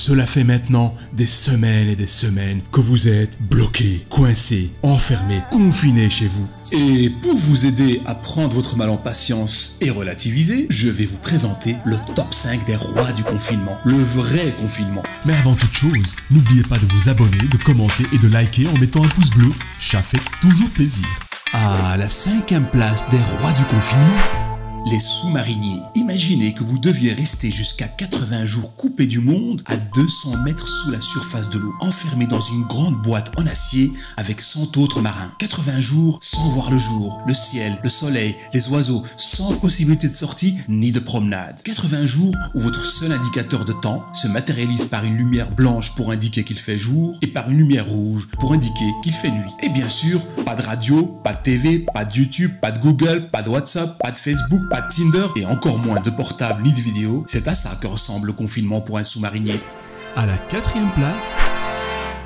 Cela fait maintenant des semaines et des semaines que vous êtes bloqués, coincés, enfermés, confinés chez vous. Et pour vous aider à prendre votre mal en patience et relativiser, je vais vous présenter le top 5 des rois du confinement, le vrai confinement. Mais avant toute chose, n'oubliez pas de vous abonner, de commenter et de liker en mettant un pouce bleu. Ça fait toujours plaisir. À la 5e place des rois du confinement, les sous-mariniers. Imaginez que vous deviez rester jusqu'à 80 jours coupés du monde à 200 mètres sous la surface de l'eau, enfermé dans une grande boîte en acier avec 100 autres marins. 80 jours sans voir le jour, le ciel, le soleil, les oiseaux, sans possibilité de sortie ni de promenade. 80 jours où votre seul indicateur de temps se matérialise par une lumière blanche pour indiquer qu'il fait jour et par une lumière rouge pour indiquer qu'il fait nuit. Et bien sûr, pas de radio, pas de TV, pas de YouTube, pas de Google, pas de WhatsApp, pas de Facebook, pas de Tinder et encore moins de portable ni de vidéo. C'est à ça que ressemble le confinement pour un sous-marinier. À la 4e place,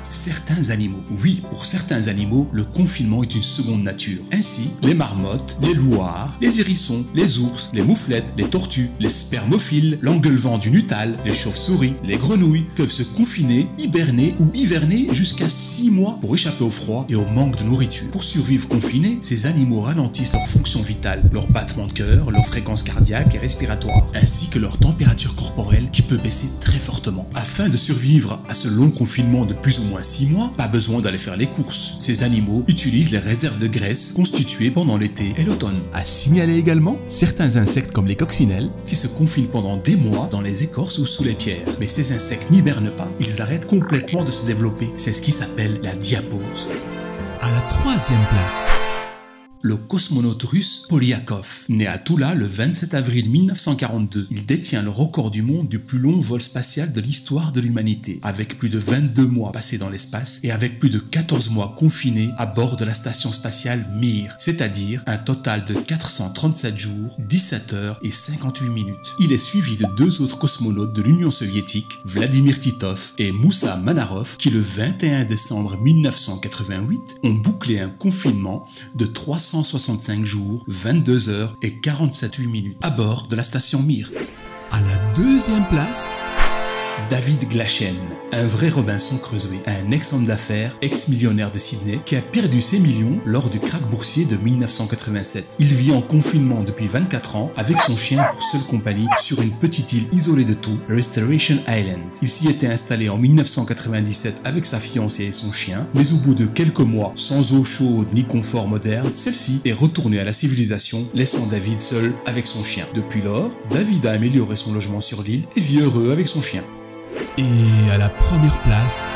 certains animaux. Oui, pour certains animaux, le confinement est une seconde nature. Ainsi, les marmottes, les louards, les hérissons, les ours, les mouflettes, les tortues, les spermophiles, l'engueulevent du Nuttall, les chauves-souris, les grenouilles peuvent se confiner, hiberner ou hiverner jusqu'à 6 mois pour échapper au froid et au manque de nourriture. Pour survivre confinés, ces animaux ralentissent leurs fonctions vitales, leur battement de cœur, leur fréquence cardiaque et respiratoire, ainsi que leur température corporelle qui peut baisser très fortement. Afin de survivre à ce long confinement de plus ou moins 6 mois, pas besoin d'aller faire les courses. Ces animaux utilisent les réserves de graisse constituées pendant l'été et l'automne. à signaler également certains insectes comme les coccinelles. Qui se confinent pendant des mois dans les écorces ou sous les pierres. Mais ces insectes n'hibernent pas, ils arrêtent complètement de se développer. C'est ce qui s'appelle la diapause. À la 3e place, Le cosmonaute russe Polyakov, né à Toula le 27 avril 1942, il détient le record du monde du plus long vol spatial de l'histoire de l'humanité, avec plus de 22 mois passés dans l'espace et avec plus de 14 mois confinés à bord de la station spatiale Mir, c'est-à-dire un total de 437 jours, 17 heures et 58 minutes. Il est suivi de 2 autres cosmonautes de l'Union soviétique, Vladimir Titov et Moussa Manarov, qui le 21 décembre 1988 ont bouclé un confinement de 365 jours, 22 heures et 47 minutes à bord de la station Mir. à la 2e place, David Glachen, un vrai Robinson Crusoe, un ex-homme d'affaires, ex-millionnaire de Sydney, qui a perdu ses millions lors du krach boursier de 1987. Il vit en confinement depuis 24 ans avec son chien pour seule compagnie sur une petite île isolée de tout, Restoration Island. Il s'y était installé en 1997 avec sa fiancée et son chien, mais au bout de quelques mois, sans eau chaude ni confort moderne, celle-ci est retournée à la civilisation, laissant David seul avec son chien. Depuis lors, David a amélioré son logement sur l'île et vit heureux avec son chien. et à la 1re place,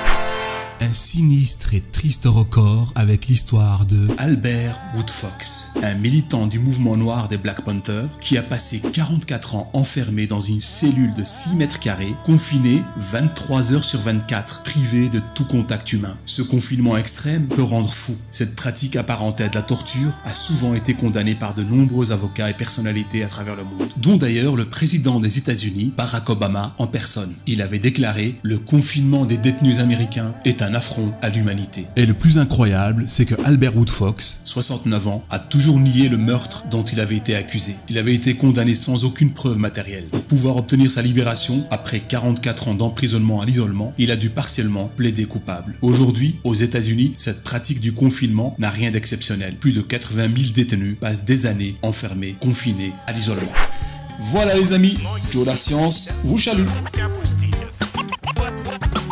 un sinistre et triste record avec l'histoire de Albert Woodfox, un militant du mouvement noir des Black Panthers qui a passé 44 ans enfermé dans une cellule de 6 mètres carrés, confiné 23 heures sur 24, privé de tout contact humain. Ce confinement extrême peut rendre fou. Cette pratique apparentée à de la torture a souvent été condamnée par de nombreux avocats et personnalités à travers le monde, dont d'ailleurs le président des États-Unis, Barack Obama, en personne. Il avait déclaré « Le confinement des détenus américains est un affront à l'humanité ». Et le plus incroyable, c'est que Albert Woodfox, 69 ans, a toujours nié le meurtre dont il avait été accusé. Il avait été condamné sans aucune preuve matérielle. Pour pouvoir obtenir sa libération, après 44 ans d'emprisonnement à l'isolement, il a dû partiellement plaider coupable. Aujourd'hui, aux États-Unis, cette pratique du confinement n'a rien d'exceptionnel. Plus de 80 000 détenus passent des années enfermés, confinés à l'isolement. Voilà les amis, Joe la science vous salue.